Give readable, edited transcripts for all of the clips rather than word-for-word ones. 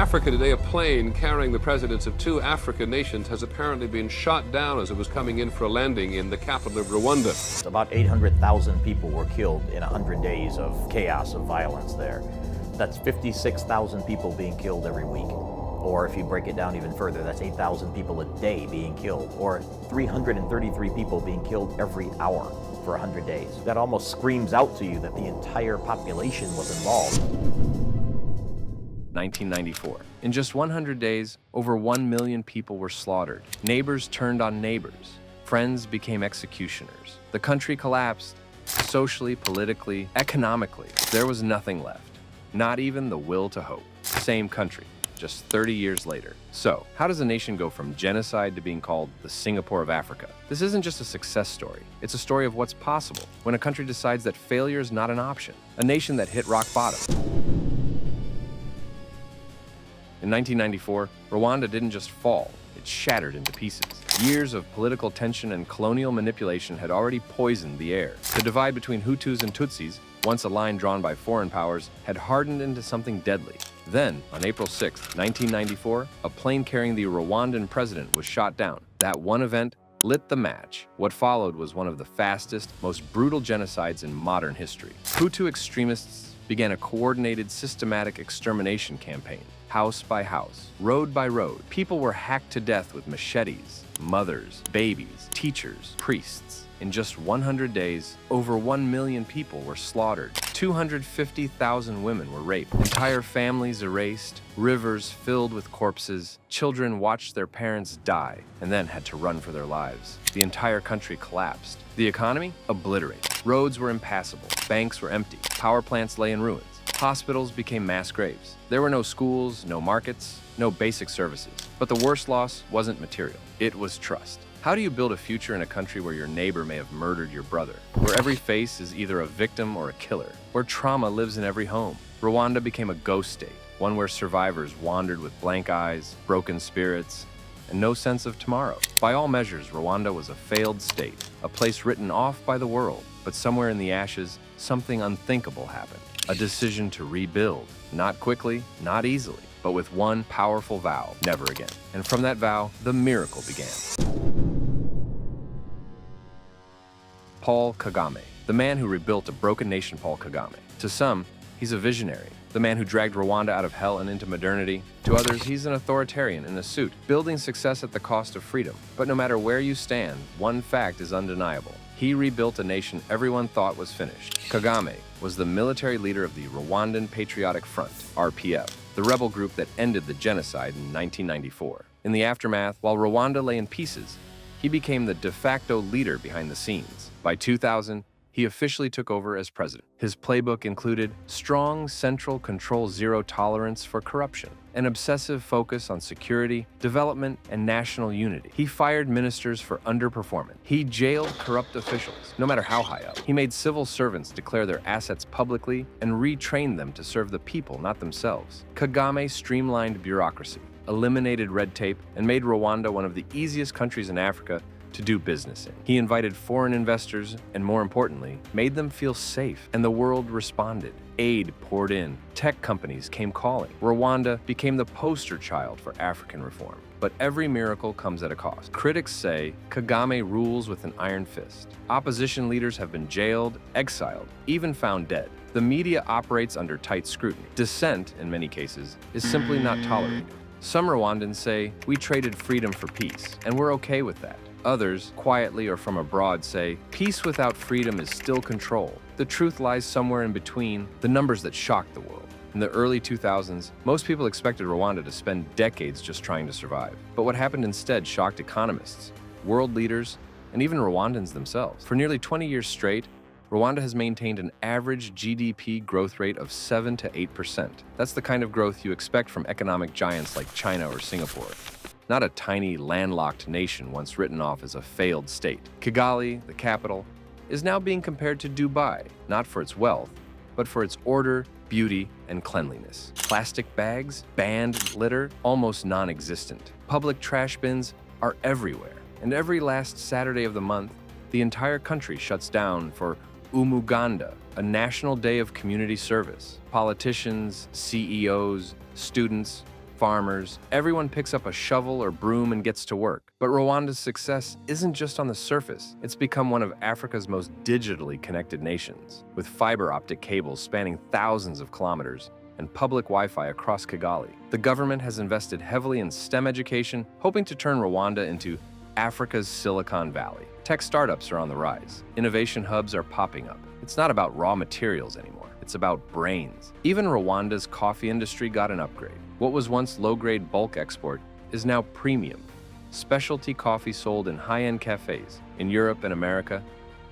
Africa today, a plane carrying the presidents of two African nations has apparently been shot down as it was coming in for a landing in the capital of Rwanda. About 800,000 people were killed in 100 days of chaos, of violence there. That's 56,000 people being killed every week. Or if you break it down even further, that's 8,000 people a day being killed, or 333 people being killed every hour for 100 days. That almost screams out to you that the entire population was involved. 1994. In just 100 days, over 1 million people were slaughtered. Neighbors turned on neighbors. Friends became executioners. The country collapsed. Socially, politically, economically, there was nothing left. Not even the will to hope. Same country, just 30 years later. So, how does a nation go from genocide to being called the Singapore of Africa? This isn't just a success story. It's a story of what's possible when a country decides that failure is not an option. A nation that hit rock bottom. In 1994, Rwanda didn't just fall, it shattered into pieces. Years of political tension and colonial manipulation had already poisoned the air. The divide between Hutus and Tutsis, once a line drawn by foreign powers, had hardened into something deadly. Then, on April 6, 1994, a plane carrying the Rwandan president was shot down. That one event lit the match. What followed was one of the fastest, most brutal genocides in modern history. Hutu extremists began a coordinated, systematic extermination campaign. House by house, road by road, people were hacked to death with machetes, mothers, babies, teachers, priests. In just 100 days, over 1 million people were slaughtered. 250,000 women were raped. Entire families erased, rivers filled with corpses. Children watched their parents die and then had to run for their lives. The entire country collapsed. The economy? Obliterated. Roads were impassable. Banks were empty. Power plants lay in ruins. Hospitals became mass graves. There were no schools, no markets, no basic services. But the worst loss wasn't material. It was trust. How do you build a future in a country where your neighbor may have murdered your brother? Where every face is either a victim or a killer? Where trauma lives in every home? Rwanda became a ghost state, one where survivors wandered with blank eyes, broken spirits, and no sense of tomorrow. By all measures, Rwanda was a failed state, a place written off by the world. But somewhere in the ashes, something unthinkable happened. A decision to rebuild, not quickly, not easily, but with one powerful vow, never again. And from that vow, the miracle began. Paul Kagame, the man who rebuilt a broken nation. Paul Kagame. To some, he's a visionary, the man who dragged Rwanda out of hell and into modernity. To others, he's an authoritarian in a suit, building success at the cost of freedom. But no matter where you stand, one fact is undeniable. He rebuilt a nation everyone thought was finished. Kagame was the military leader of the Rwandan Patriotic Front, RPF, the rebel group that ended the genocide in 1994. In the aftermath, while Rwanda lay in pieces, he became the de facto leader behind the scenes. By 2000, he officially took over as president. His playbook included strong central control, zero tolerance for corruption, an obsessive focus on security, development, and national unity. He fired ministers for underperformance. He jailed corrupt officials, no matter how high up. He made civil servants declare their assets publicly and retrained them to serve the people, not themselves. Kagame streamlined bureaucracy, eliminated red tape, and made Rwanda one of the easiest countries in Africa to do business in. He invited foreign investors and, more importantly, made them feel safe, and the world responded. Aid poured in. Tech companies came calling. Rwanda became the poster child for African reform. But every miracle comes at a cost. Critics say Kagame rules with an iron fist. Opposition leaders have been jailed, exiled, even found dead. The media operates under tight scrutiny. Dissent, in many cases, is simply not tolerated. Some Rwandans say, "We traded freedom for peace, and we're okay with that." Others, quietly or from abroad, say, "Peace without freedom is still control." The truth lies somewhere in between the numbers that shocked the world. In the early 2000s, most people expected Rwanda to spend decades just trying to survive. But what happened instead shocked economists, world leaders, and even Rwandans themselves. For nearly 20 years straight, Rwanda has maintained an average GDP growth rate of 7 to 8%. That's the kind of growth you expect from economic giants like China or Singapore. Not a tiny, landlocked nation once written off as a failed state. Kigali, the capital, is now being compared to Dubai, not for its wealth, but for its order, beauty, and cleanliness. Plastic bags, banned litter, almost non-existent. Public trash bins are everywhere. And every last Saturday of the month, the entire country shuts down for Umuganda, a national day of community service. Politicians, CEOs, students, farmers, everyone picks up a shovel or broom and gets to work. But Rwanda's success isn't just on the surface. It's become one of Africa's most digitally connected nations, with fiber optic cables spanning thousands of kilometers and public Wi-Fi across Kigali. The government has invested heavily in STEM education, hoping to turn Rwanda into Africa's Silicon Valley. Tech startups are on the rise. Innovation hubs are popping up. It's not about raw materials anymore. It's about brains. Even Rwanda's coffee industry got an upgrade. What was once low-grade bulk export is now premium. Specialty coffee sold in high-end cafes in Europe and America.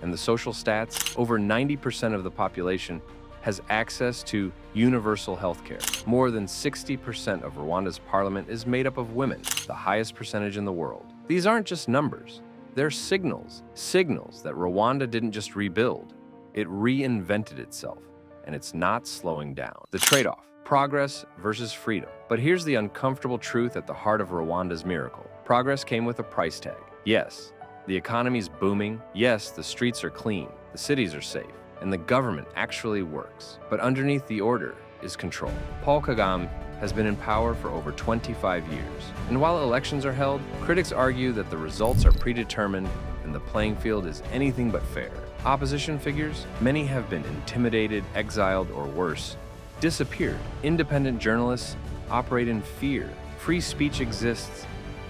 And the social stats, over 90% of the population has access to universal health care. More than 60% of Rwanda's parliament is made up of women, the highest percentage in the world. These aren't just numbers. They're signals that Rwanda didn't just rebuild. It reinvented itself, and it's not slowing down. The trade-off, progress versus freedom. But here's the uncomfortable truth at the heart of Rwanda's miracle. Progress came with a price tag. Yes, the economy's booming. Yes, the streets are clean, the cities are safe, and the government actually works. But underneath the order is control. Paul Kagame has been in power for over 25 years. And while elections are held, critics argue that the results are predetermined and the playing field is anything but fair. Opposition figures, many have been intimidated, exiled, or worse, disappeared. Independent journalists operate in fear. Free speech exists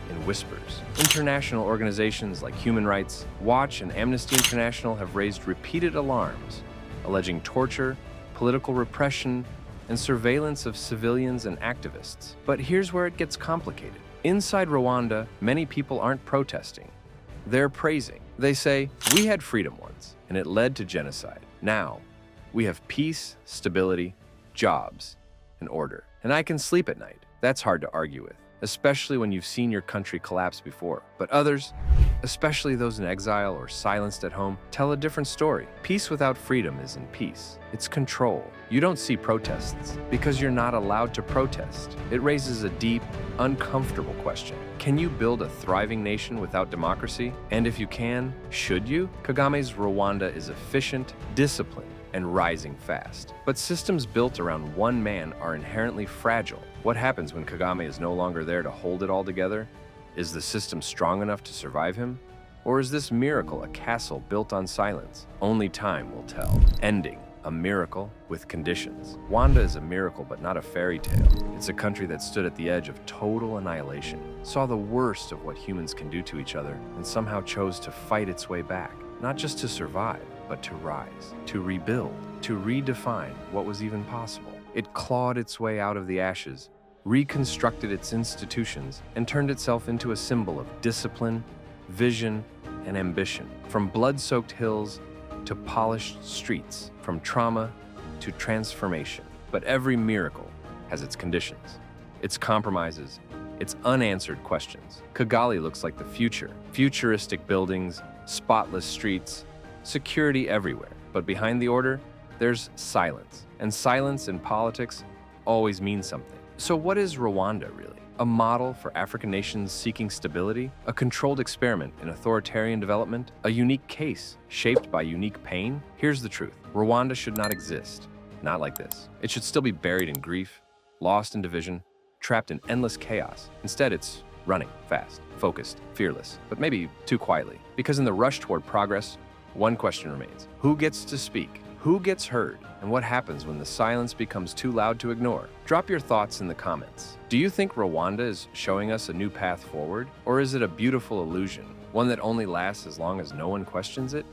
in whispers. International organizations like Human Rights Watch and Amnesty International have raised repeated alarms, alleging torture, political repression, and surveillance of civilians and activists. But here's where it gets complicated. Inside Rwanda, many people aren't protesting. They're praising. They say, we had freedom once, and it led to genocide. Now, we have peace, stability, jobs, and order. And I can sleep at night. That's hard to argue with, especially when you've seen your country collapse before. But others, especially those in exile or silenced at home, tell a different story. Peace without freedom isn't peace. It's control. You don't see protests because you're not allowed to protest. It raises a deep, uncomfortable question. Can you build a thriving nation without democracy? And if you can, should you? Kagame's Rwanda is efficient, disciplined, and rising fast. But systems built around one man are inherently fragile. What happens when Kagame is no longer there to hold it all together? Is the system strong enough to survive him? Or is this miracle a castle built on silence? Only time will tell. Ending, a miracle with conditions. Rwanda is a miracle, but not a fairy tale. It's a country that stood at the edge of total annihilation, saw the worst of what humans can do to each other, and somehow chose to fight its way back, not just to survive, but to rise, to rebuild, to redefine what was even possible. It clawed its way out of the ashes, reconstructed its institutions, and turned itself into a symbol of discipline, vision, and ambition. From blood-soaked hills to polished streets, from trauma to transformation. But every miracle has its conditions, its compromises, its unanswered questions. Kigali looks like the future. Futuristic buildings, spotless streets, security everywhere. But behind the order, there's silence. And silence in politics always means something. So what is Rwanda really? A model for African nations seeking stability? A controlled experiment in authoritarian development? A unique case shaped by unique pain? Here's the truth. Rwanda should not exist. Not like this. It should still be buried in grief, lost in division, trapped in endless chaos. Instead, it's running fast, focused, fearless, but maybe too quietly. Because in the rush toward progress, one question remains. Who gets to speak? Who gets heard? And what happens when the silence becomes too loud to ignore? Drop your thoughts in the comments. Do you think Rwanda is showing us a new path forward? Or is it a beautiful illusion, one that only lasts as long as no one questions it?